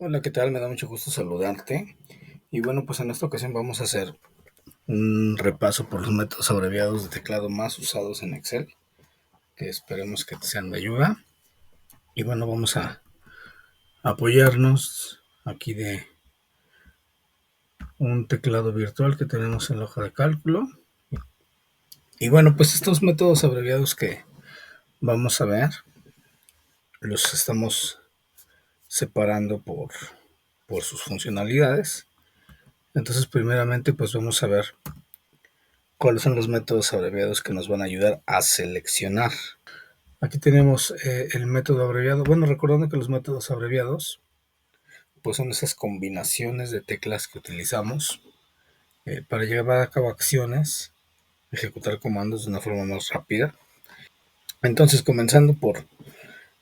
Hola, ¿qué tal? Me da mucho gusto saludarte. Y bueno, pues en esta ocasión vamos a hacer un repaso por los métodos abreviados de teclado más usados en Excel, que esperemos que te sean de ayuda. Y bueno, vamos a apoyarnos aquí de un teclado virtual que tenemos en la hoja de cálculo. Y bueno, pues estos métodos abreviados que vamos a ver, los estamos separando por sus funcionalidades. Entonces, primeramente, pues vamos a ver cuáles son los métodos abreviados que nos van a ayudar a seleccionar. Aquí tenemos el método abreviado. Bueno, recordando que los métodos abreviados pues son esas combinaciones de teclas que utilizamos para llevar a cabo acciones, ejecutar comandos de una forma más rápida. Entonces, comenzando por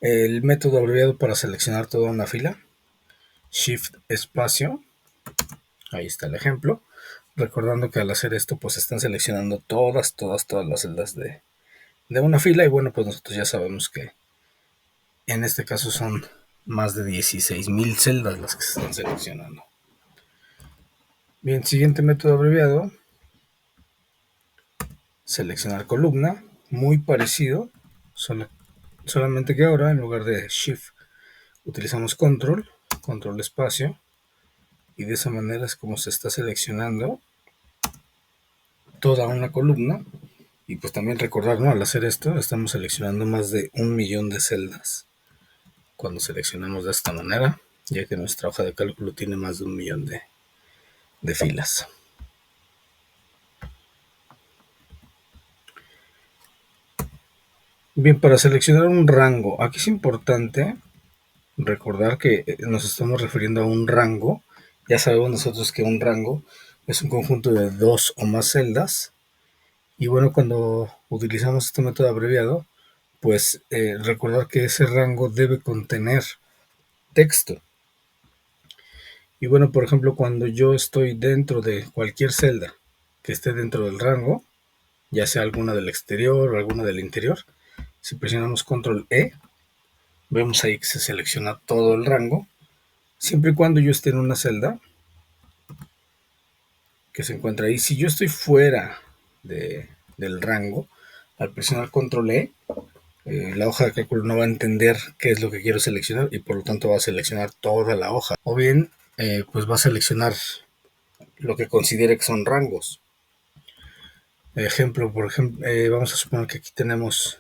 el método abreviado para seleccionar toda una fila, Shift espacio, ahí está el ejemplo. Recordando que al hacer esto pues están seleccionando todas las celdas de una fila y bueno, pues nosotros ya sabemos que en este caso son más de 16,000 celdas las que se están seleccionando. Bien, siguiente método abreviado, seleccionar columna, muy parecido, solamente que ahora en lugar de Shift utilizamos Control espacio, y de esa manera es como se está seleccionando toda una columna. Y pues también recordar, ¿no? Al hacer esto estamos seleccionando más de 1,000,000 de celdas cuando seleccionamos de esta manera, ya que nuestra hoja de cálculo tiene más de 1,000,000 de filas. Bien, para seleccionar un rango, aquí es importante recordar que nos estamos refiriendo a un rango. Ya sabemos nosotros que un rango es un conjunto de dos o más celdas. Y bueno, cuando utilizamos este método abreviado, pues recordar que ese rango debe contener texto. Y bueno, por ejemplo, cuando yo estoy dentro de cualquier celda que esté dentro del rango, ya sea alguna del exterior o alguna del interior, si presionamos Control E, vemos ahí que se selecciona todo el rango, siempre y cuando yo esté en una celda que se encuentra ahí. Si yo estoy fuera del rango, al presionar Control E, la hoja de cálculo no va a entender qué es lo que quiero seleccionar y por lo tanto va a seleccionar toda la hoja. O bien, pues va a seleccionar lo que considere que son rangos. Ejemplo, por ejemplo, vamos a suponer que aquí tenemos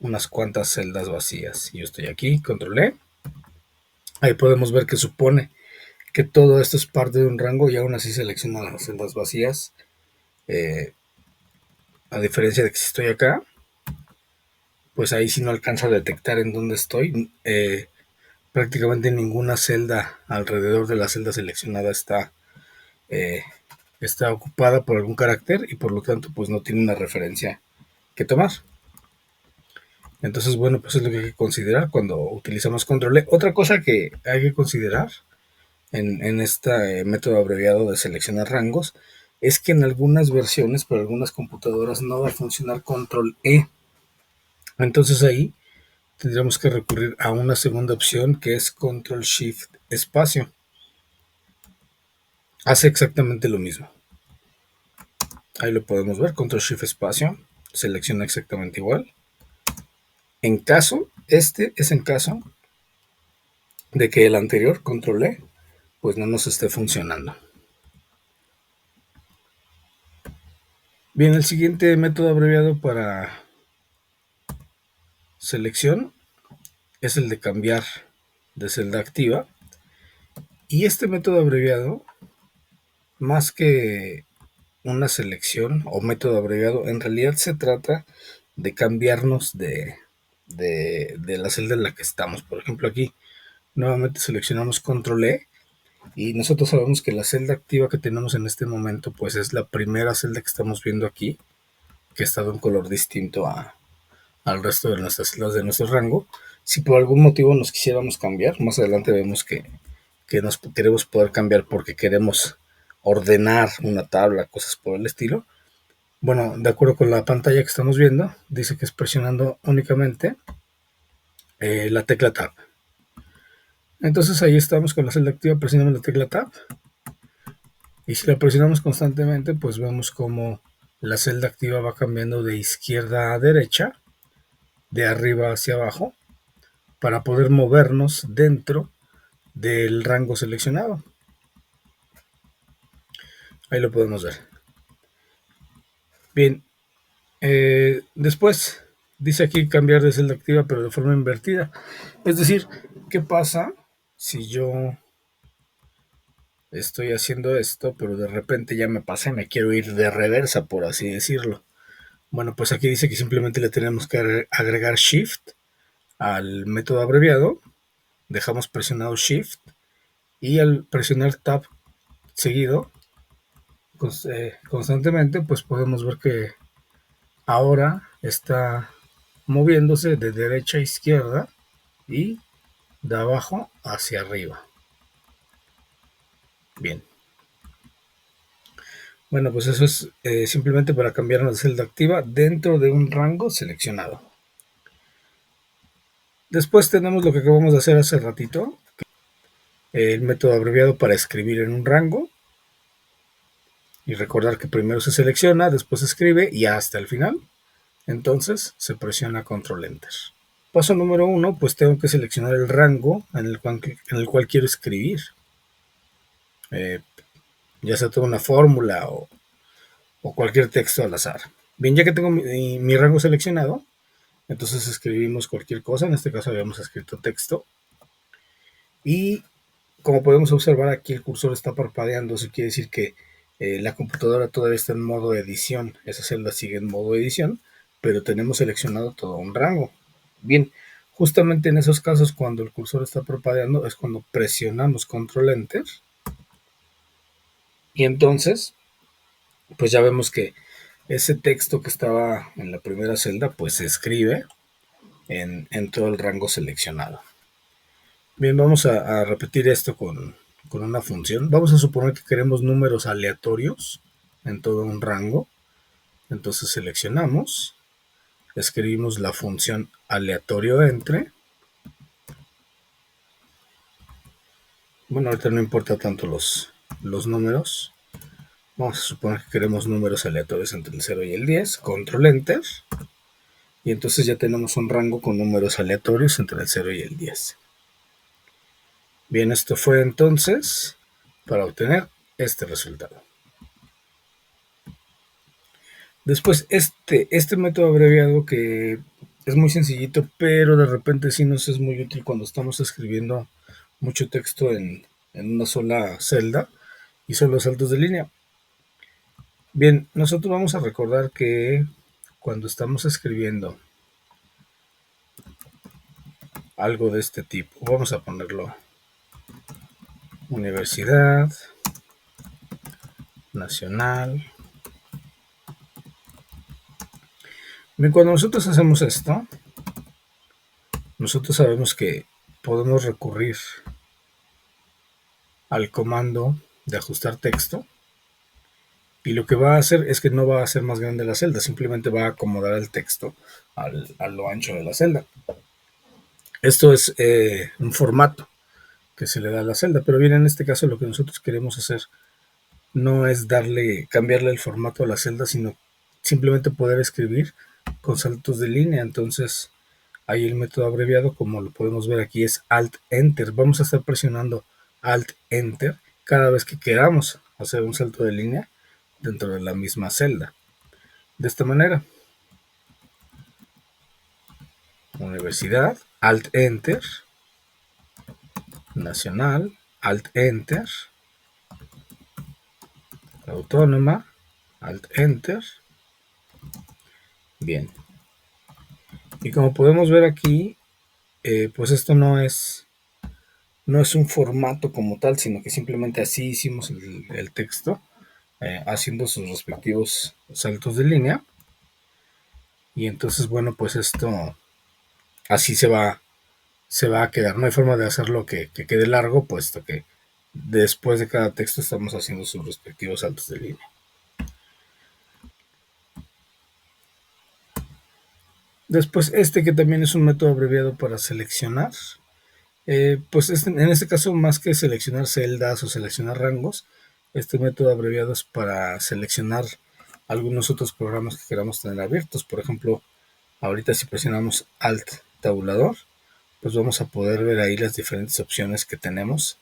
unas cuantas celdas vacías. Y yo estoy aquí, Control E. Ahí podemos ver que supone que todo esto es parte de un rango y aún así selecciona las celdas vacías. A diferencia de que si estoy acá, pues ahí sí no alcanza a detectar en dónde estoy. Prácticamente ninguna celda alrededor de la celda seleccionada está ocupada por algún carácter y por lo tanto pues no tiene una referencia que tomar. Entonces, bueno, pues es lo que hay que considerar cuando utilizamos Control E. Otra cosa que hay que considerar en este método abreviado de seleccionar rangos es que en algunas versiones, para algunas computadoras, no va a funcionar Control E. Entonces ahí tendríamos que recurrir a una segunda opción que es Control Shift espacio. Hace exactamente lo mismo. Ahí lo podemos ver, Control Shift espacio, selecciona exactamente igual. En caso, este es en caso de que el anterior, Control E, pues no nos esté funcionando. Bien, el siguiente método abreviado para selección es el de cambiar de celda activa. Y este método abreviado, más que una selección o método abreviado, en realidad se trata de cambiarnos de la celda en la que estamos. Por ejemplo, aquí nuevamente seleccionamos Control E y nosotros sabemos que la celda activa que tenemos en este momento pues es la primera celda que estamos viendo aquí, que está de un color distinto al resto de nuestras celdas de nuestro rango. Si por algún motivo nos quisiéramos cambiar, más adelante vemos que nos queremos poder cambiar porque queremos ordenar una tabla, cosas por el estilo. Bueno, de acuerdo con la pantalla que estamos viendo, dice que es presionando únicamente la tecla Tab. Entonces ahí estamos con la celda activa, presionamos la tecla Tab. Y si la presionamos constantemente, pues vemos como la celda activa va cambiando de izquierda a derecha, de arriba hacia abajo, para poder movernos dentro del rango seleccionado. Ahí lo podemos ver. Bien, después dice aquí cambiar de celda activa, pero de forma invertida. Es decir, ¿qué pasa si yo estoy haciendo esto, pero de repente ya me pasé, me quiero ir de reversa, por así decirlo? Bueno, pues aquí dice que simplemente le tenemos que agregar Shift al método abreviado, dejamos presionado Shift y al presionar Tab seguido constantemente, pues podemos ver que ahora está moviéndose de derecha a izquierda y de abajo hacia arriba. Bien. Bueno, pues eso es simplemente para cambiar una celda activa dentro de un rango seleccionado. Después tenemos lo que acabamos de hacer hace ratito, el método abreviado para escribir en un rango. Y recordar que primero se selecciona, después se escribe y hasta el final. Entonces se presiona Control Enter. Paso número 1, pues tengo que seleccionar el rango en el cual quiero escribir. Ya sea toda una fórmula o cualquier texto al azar. Bien, ya que tengo mi rango seleccionado, entonces escribimos cualquier cosa. En este caso habíamos escrito texto. Y como podemos observar aquí el cursor está parpadeando. Eso quiere decir que la computadora todavía está en modo edición. Esa celda sigue en modo edición, pero tenemos seleccionado todo un rango. Bien, justamente en esos casos cuando el cursor está parpadeando es cuando presionamos Control Enter. Y entonces, pues ya vemos que ese texto que estaba en la primera celda, pues se escribe en todo el rango seleccionado. Bien, vamos a repetir esto con una función. Vamos a suponer que queremos números aleatorios en todo un rango. Entonces seleccionamos, escribimos la función aleatorio entre. Bueno, ahorita no importa tanto los números. Vamos a suponer que queremos números aleatorios entre el 0 y el 10. Control Enter. Y entonces ya tenemos un rango con números aleatorios entre el 0 y el 10. Bien, esto fue entonces para obtener este resultado. Después, este método abreviado que es muy sencillito, pero de repente sí nos es muy útil cuando estamos escribiendo mucho texto en una sola celda y son los saltos de línea. Bien, nosotros vamos a recordar que cuando estamos escribiendo algo de este tipo, vamos a ponerlo Universidad Nacional. Bien, cuando nosotros hacemos esto, nosotros sabemos que podemos recurrir al comando de ajustar texto y lo que va a hacer es que no va a hacer más grande la celda, simplemente va a acomodar el texto a lo ancho de la celda. Esto es un formato que se le da a la celda, pero bien, en este caso lo que nosotros queremos hacer no es cambiarle el formato a la celda, sino simplemente poder escribir con saltos de línea. Entonces ahí el método abreviado, como lo podemos ver aquí, es Alt Enter. Vamos a estar presionando Alt Enter cada vez que queramos hacer un salto de línea dentro de la misma celda. De esta manera, Universidad, Alt Enter, Nacional, Alt Enter, Autónoma, Alt Enter. Bien. Y como podemos ver aquí, pues esto no es un formato como tal, sino que simplemente así hicimos el texto, haciendo sus respectivos saltos de línea. Y entonces, bueno, pues esto así se va a quedar. No hay forma de hacerlo que quede largo, puesto que después de cada texto estamos haciendo sus respectivos saltos de línea. Después que también es un método abreviado para seleccionar Pues en este caso, más que seleccionar celdas o seleccionar rangos, este método abreviado es para seleccionar algunos otros programas que queramos tener abiertos. Por ejemplo, ahorita si presionamos Alt tabulador, pues vamos a poder ver ahí las diferentes opciones que tenemos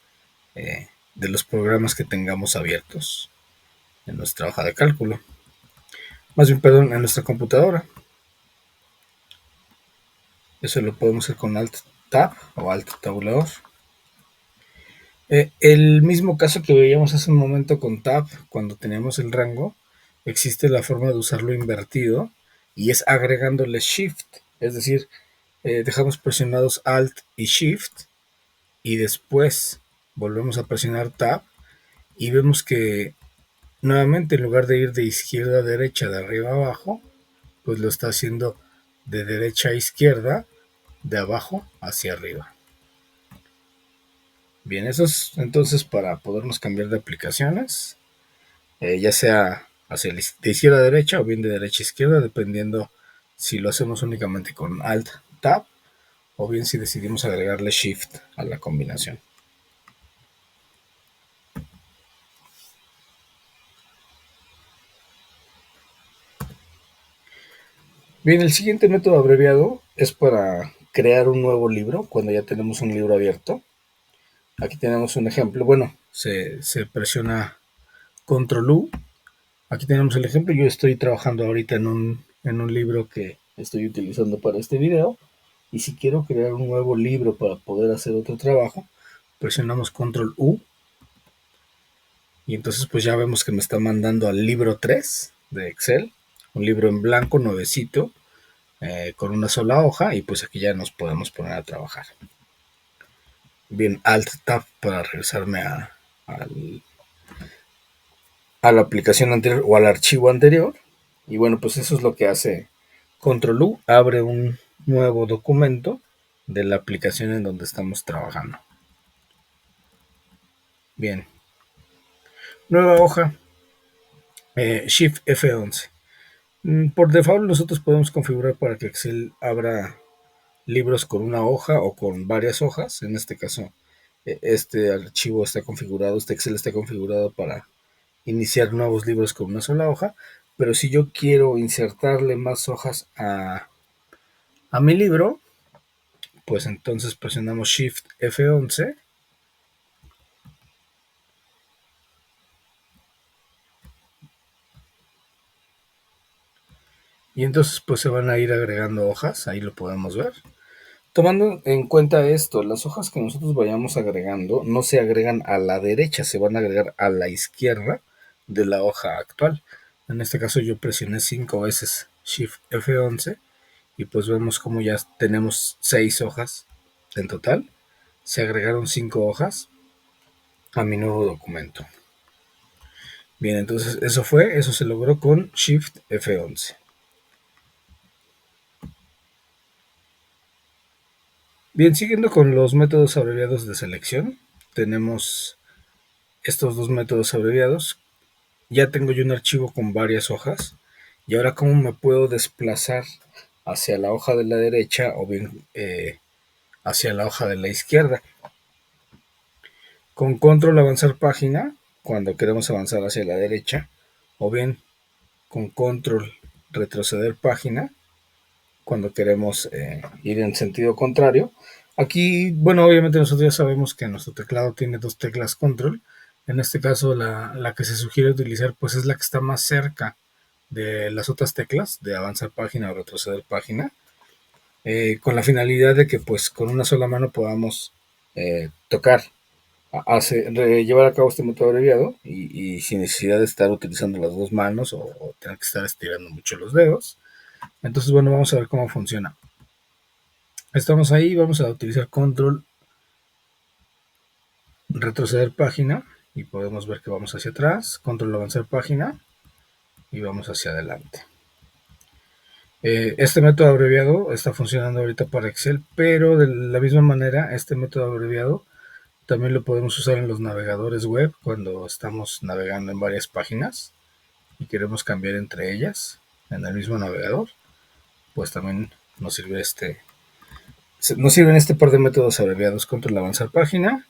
de los programas que tengamos abiertos en nuestra hoja de cálculo. Más bien, perdón, en nuestra computadora. Eso lo podemos hacer con Alt Tab o Alt tabulador. El mismo caso que veíamos hace un momento con Tab, cuando teníamos el rango, existe la forma de usarlo invertido y es agregándole Shift. Es decir, dejamos presionados Alt y Shift y después volvemos a presionar Tab y vemos que nuevamente en lugar de ir de izquierda a derecha, de arriba a abajo, pues lo está haciendo de derecha a izquierda, de abajo hacia arriba. Bien, eso es entonces para podernos cambiar de aplicaciones, ya sea hacia de izquierda a derecha o bien de derecha a izquierda, dependiendo si lo hacemos únicamente con Alt Tab o bien si decidimos agregarle Shift a la combinación. Bien, el siguiente método abreviado es para crear un nuevo libro cuando ya tenemos un libro abierto. Aquí tenemos un ejemplo. Bueno, se presiona Control U. Aquí tenemos el ejemplo. Yo estoy trabajando ahorita en un libro que estoy utilizando para este video. Y si quiero crear un nuevo libro para poder hacer otro trabajo, presionamos Control U. Y entonces pues ya vemos que me está mandando al libro 3 de Excel. Un libro en blanco, nuevecito, con una sola hoja. Y pues aquí ya nos podemos poner a trabajar. Bien, Alt Tab para regresarme a la aplicación anterior o al archivo anterior. Y bueno, pues eso es lo que hace Control U, abre un nuevo documento de la aplicación en donde estamos trabajando. Bien, nueva hoja, Shift F11. Por default nosotros podemos configurar para que Excel abra libros con una hoja o con varias hojas. En este caso, este archivo está configurado, este Excel está configurado para iniciar nuevos libros con una sola hoja, pero si yo quiero insertarle más hojas a mi libro, pues entonces presionamos Shift F11 y entonces pues se van a ir agregando hojas, ahí lo podemos ver. Tomando en cuenta esto, las hojas que nosotros vayamos agregando no se agregan a la derecha, se van a agregar a la izquierda de la hoja actual. En este caso yo presioné 5 veces Shift F11 y pues vemos como ya tenemos 6 hojas en total. Se agregaron 5 hojas a mi nuevo documento. Bien, entonces eso se logró con Shift F11. Bien, siguiendo con los métodos abreviados de selección, tenemos estos dos métodos abreviados. Ya tengo yo un archivo con varias hojas y ahora cómo me puedo desplazar hacia la hoja de la derecha o bien hacia la hoja de la izquierda. Con control avanzar página cuando queremos avanzar hacia la derecha o bien con control retroceder página cuando queremos ir en sentido contrario. Aquí, bueno, obviamente nosotros ya sabemos que nuestro teclado tiene dos teclas control. En este caso, la que se sugiere utilizar pues es la que está más cerca de las otras teclas, de avanzar página o retroceder página, con la finalidad de que pues con una sola mano podamos tocar, llevar a cabo este método abreviado y sin necesidad de estar utilizando las dos manos o tener que estar estirando mucho los dedos. Entonces, bueno, vamos a ver cómo funciona. Estamos ahí, vamos a utilizar control retroceder página y podemos ver que vamos hacia atrás, control avanzar página y vamos hacia adelante. Este método abreviado está funcionando ahorita para Excel, pero de la misma manera este método abreviado también lo podemos usar en los navegadores web cuando estamos navegando en varias páginas y queremos cambiar entre ellas en el mismo navegador, pues también nos sirve Nos sirven este par de métodos abreviados: control avanzar página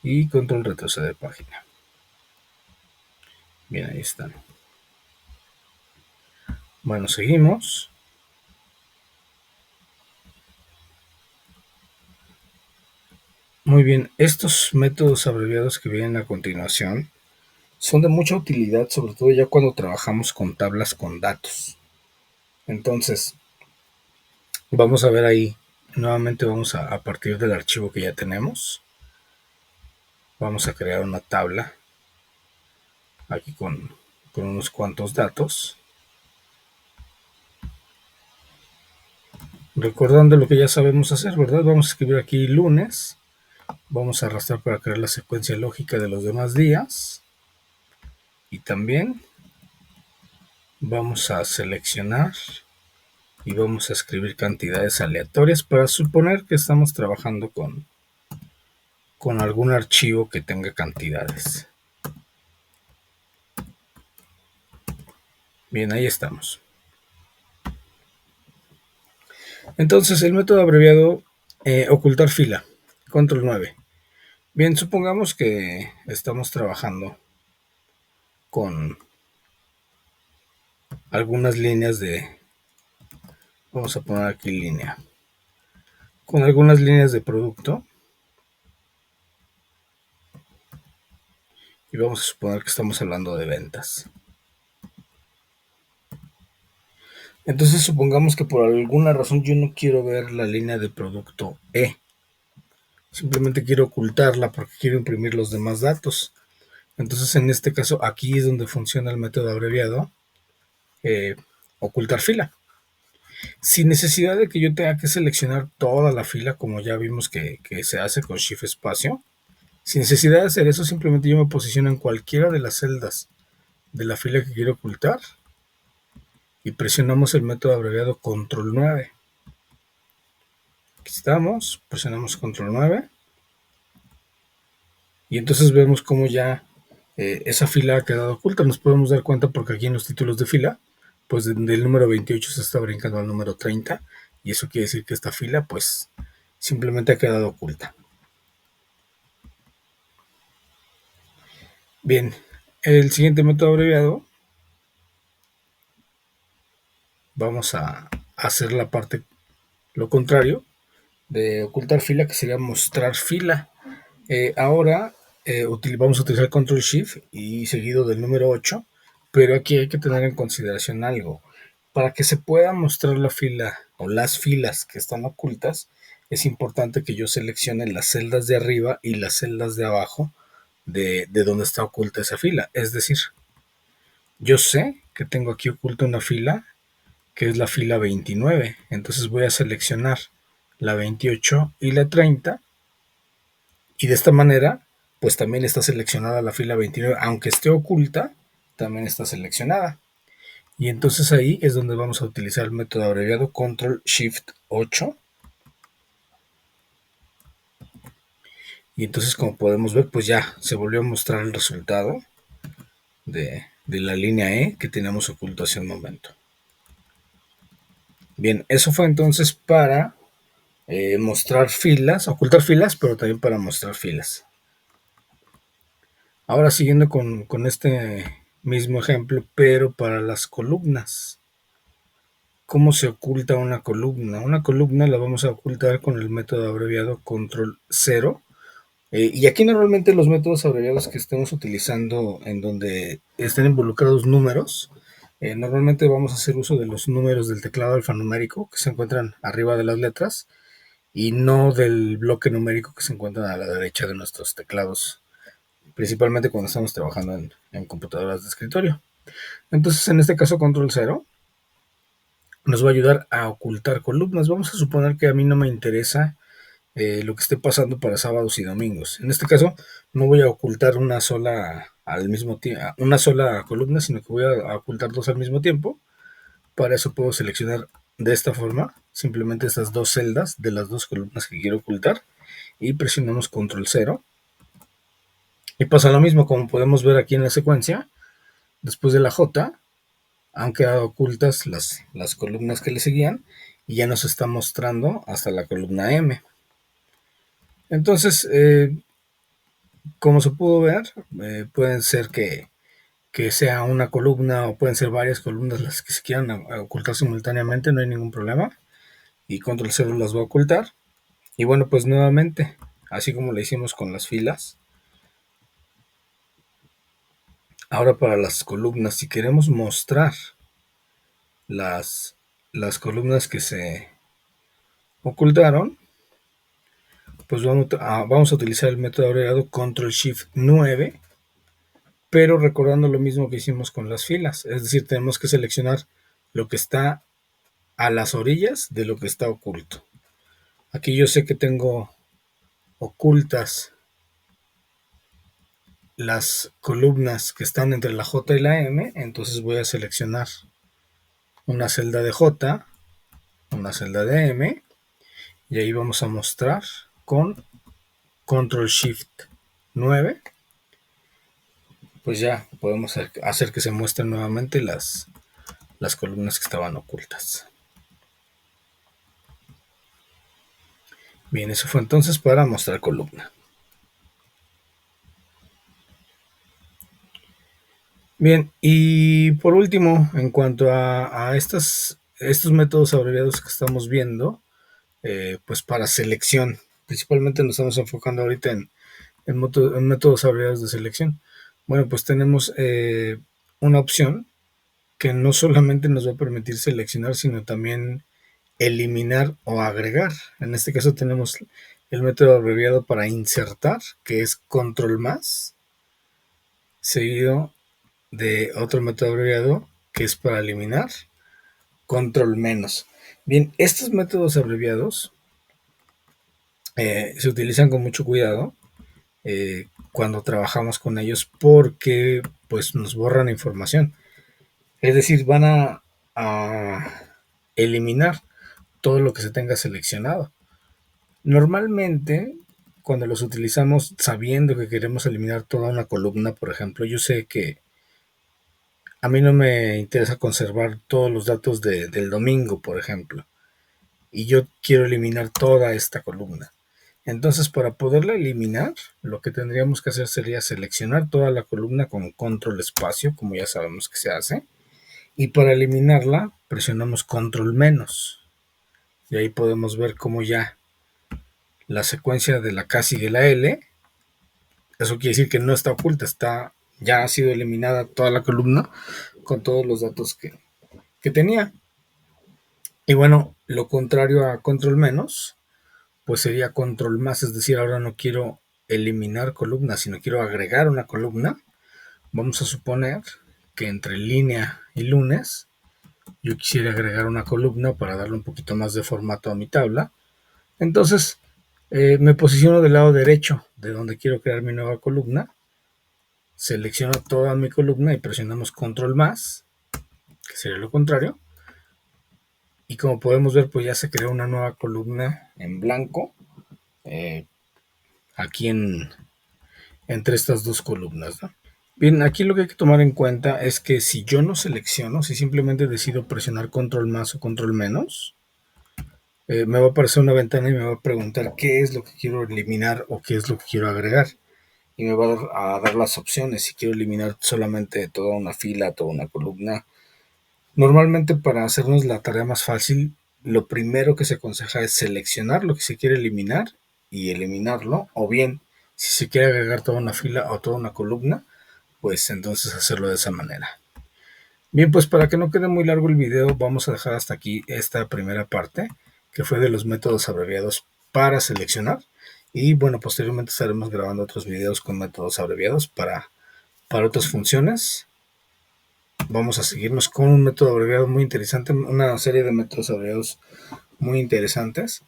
y control retroceder página. Bien, ahí están. Bueno, seguimos. Muy bien, estos métodos abreviados que vienen a continuación son de mucha utilidad, sobre todo ya cuando trabajamos con tablas con datos. Entonces, vamos a ver ahí, nuevamente vamos a partir del archivo que ya tenemos, vamos a crear una tabla aquí con unos cuantos datos, recordando lo que ya sabemos hacer, ¿verdad? Vamos a escribir aquí lunes, vamos a arrastrar para crear la secuencia lógica de los demás días, y también vamos a seleccionar y vamos a escribir cantidades aleatorias para suponer que estamos trabajando con algún archivo que tenga cantidades. Bien, ahí estamos. Entonces, el método abreviado ocultar fila, control 9. Bien, supongamos que estamos trabajando con algunas líneas de, vamos a poner aquí línea, con algunas líneas de producto, y vamos a suponer que estamos hablando de ventas. Entonces supongamos que por alguna razón yo no quiero ver la línea de producto E. Simplemente quiero ocultarla porque quiero imprimir los demás datos. Entonces en este caso aquí es donde funciona el método abreviado ocultar fila. Sin necesidad de que yo tenga que seleccionar toda la fila como ya vimos que se hace con Shift espacio. Sin necesidad de hacer eso, simplemente yo me posiciono en cualquiera de las celdas de la fila que quiero ocultar y presionamos el método abreviado control 9. Aquí estamos, presionamos control 9 y entonces vemos cómo ya esa fila ha quedado oculta. Nos podemos dar cuenta porque aquí en los títulos de fila, pues del número 28 se está brincando al número 30 y eso quiere decir que esta fila pues simplemente ha quedado oculta. Bien, el siguiente método abreviado vamos a hacer la parte, lo contrario de ocultar fila, que sería mostrar fila. Ahora vamos a utilizar control shift y seguido del número 8, pero aquí hay que tener en consideración algo. Para que se pueda mostrar la fila o las filas que están ocultas, es importante que yo seleccione las celdas de arriba y las celdas de abajo de donde está oculta esa fila. Es decir, yo sé que tengo aquí oculta una fila que es la fila 29. Entonces voy a seleccionar la 28 y la 30 y de esta manera pues también está seleccionada la fila 29, aunque esté oculta, también está seleccionada. Y entonces ahí es donde vamos a utilizar el método abreviado control shift 8. Y entonces como podemos ver pues ya se volvió a mostrar el resultado de la línea E que teníamos oculto hace un momento. Bien, eso fue entonces para mostrar filas, ocultar filas, pero también para mostrar filas. Ahora siguiendo con este mismo ejemplo, pero para las columnas. ¿Cómo se oculta una columna? Una columna la vamos a ocultar con el método abreviado control 0. Y aquí normalmente los métodos abreviados que estemos utilizando en donde estén involucrados números, normalmente vamos a hacer uso de los números del teclado alfanumérico que se encuentran arriba de las letras y no del bloque numérico que se encuentra a la derecha de nuestros teclados, principalmente cuando estamos trabajando en computadoras de escritorio. Entonces, en este caso, control 0 nos va a ayudar a ocultar columnas. Vamos a suponer que a mí no me interesa lo que esté pasando para sábados y domingos. En este caso, no voy a ocultar una sola al mismo tiempo, una sola columna, sino que voy a ocultar dos al mismo tiempo. Para eso puedo seleccionar de esta forma simplemente estas dos celdas de las dos columnas que quiero ocultar y presionamos control 0 y pasa lo mismo. Como podemos ver aquí en la secuencia, después de la J han quedado ocultas las columnas que le seguían y ya nos está mostrando hasta la columna M. Entonces, como se pudo ver, pueden ser que sea una columna o pueden ser varias columnas las que se quieran ocultar simultáneamente, no hay ningún problema. Y control 0 las va a ocultar. Y bueno, pues nuevamente, así como lo hicimos con las filas, ahora para las columnas, si queremos mostrar las, columnas que se ocultaron, pues vamos a utilizar el método abreviado Control Shift 9, pero recordando lo mismo que hicimos con las filas, es decir, tenemos que seleccionar lo que está a las orillas de lo que está oculto. Aquí yo sé que tengo ocultas las columnas que están entre la J y la M, entonces voy a seleccionar una celda de J, una celda de M, y ahí vamos a mostrar con Control Shift 9, pues ya podemos hacer que se muestren nuevamente las columnas que estaban ocultas. Bien, eso fue entonces para mostrar columna. Bien, y por último, en cuanto a estos métodos abreviados que estamos viendo, pues para selección, principalmente nos estamos enfocando ahorita en métodos abreviados de selección. Bueno, pues tenemos una opción que no solamente nos va a permitir seleccionar, sino también eliminar o agregar. En este caso tenemos el método abreviado para insertar, que es control más, seguido de otro método abreviado que es para eliminar, control menos. Bien, estos métodos abreviados se utilizan con mucho cuidado cuando trabajamos con ellos porque pues nos borran información. Es decir, van a eliminar todo lo que se tenga seleccionado. Normalmente, cuando los utilizamos sabiendo que queremos eliminar toda una columna, por ejemplo, yo sé que a mí no me interesa conservar todos los datos del domingo, por ejemplo, y yo quiero eliminar toda esta columna. Entonces, para poderla eliminar, lo que tendríamos que hacer sería seleccionar toda la columna con control espacio, como ya sabemos que se hace, y para eliminarla presionamos control menos. Y ahí podemos ver cómo ya la secuencia de la K sigue la L. Eso quiere decir que no está oculta, ya ha sido eliminada toda la columna con todos los datos que tenía. Y bueno, lo contrario a control menos, pues sería control más, es decir, ahora no quiero eliminar columnas, sino quiero agregar una columna. Vamos a suponer que entre línea y lunes yo quisiera agregar una columna para darle un poquito más de formato a mi tabla. Entonces me posiciono del lado derecho de donde quiero crear mi nueva columna, selecciono toda mi columna y presionamos control más, que sería lo contrario, y como podemos ver pues ya se creó una nueva columna en blanco aquí entre estas dos columnas, ¿no? Bien, aquí lo que hay que tomar en cuenta es que si yo no selecciono, si simplemente decido presionar control más o control menos, me va a aparecer una ventana y me va a preguntar qué es lo que quiero eliminar o qué es lo que quiero agregar. Y me va a dar las opciones si quiero eliminar solamente toda una fila, toda una columna. Normalmente para hacernos la tarea más fácil, lo primero que se aconseja es seleccionar lo que se quiere eliminar y eliminarlo, o bien si se quiere agregar toda una fila o toda una columna, pues entonces hacerlo de esa manera. Bien, pues para que no quede muy largo el video, vamos a dejar hasta aquí esta primera parte, que fue de los métodos abreviados para seleccionar. Y bueno, posteriormente estaremos grabando otros videos con métodos abreviados para otras funciones. Vamos a seguirnos con un método abreviado muy interesante, una serie de métodos abreviados muy interesantes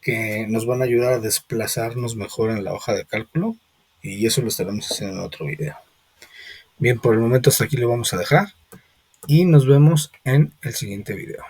que nos van a ayudar a desplazarnos mejor en la hoja de cálculo, y eso lo estaremos haciendo en otro video. Bien, por el momento hasta aquí lo vamos a dejar y nos vemos en el siguiente video.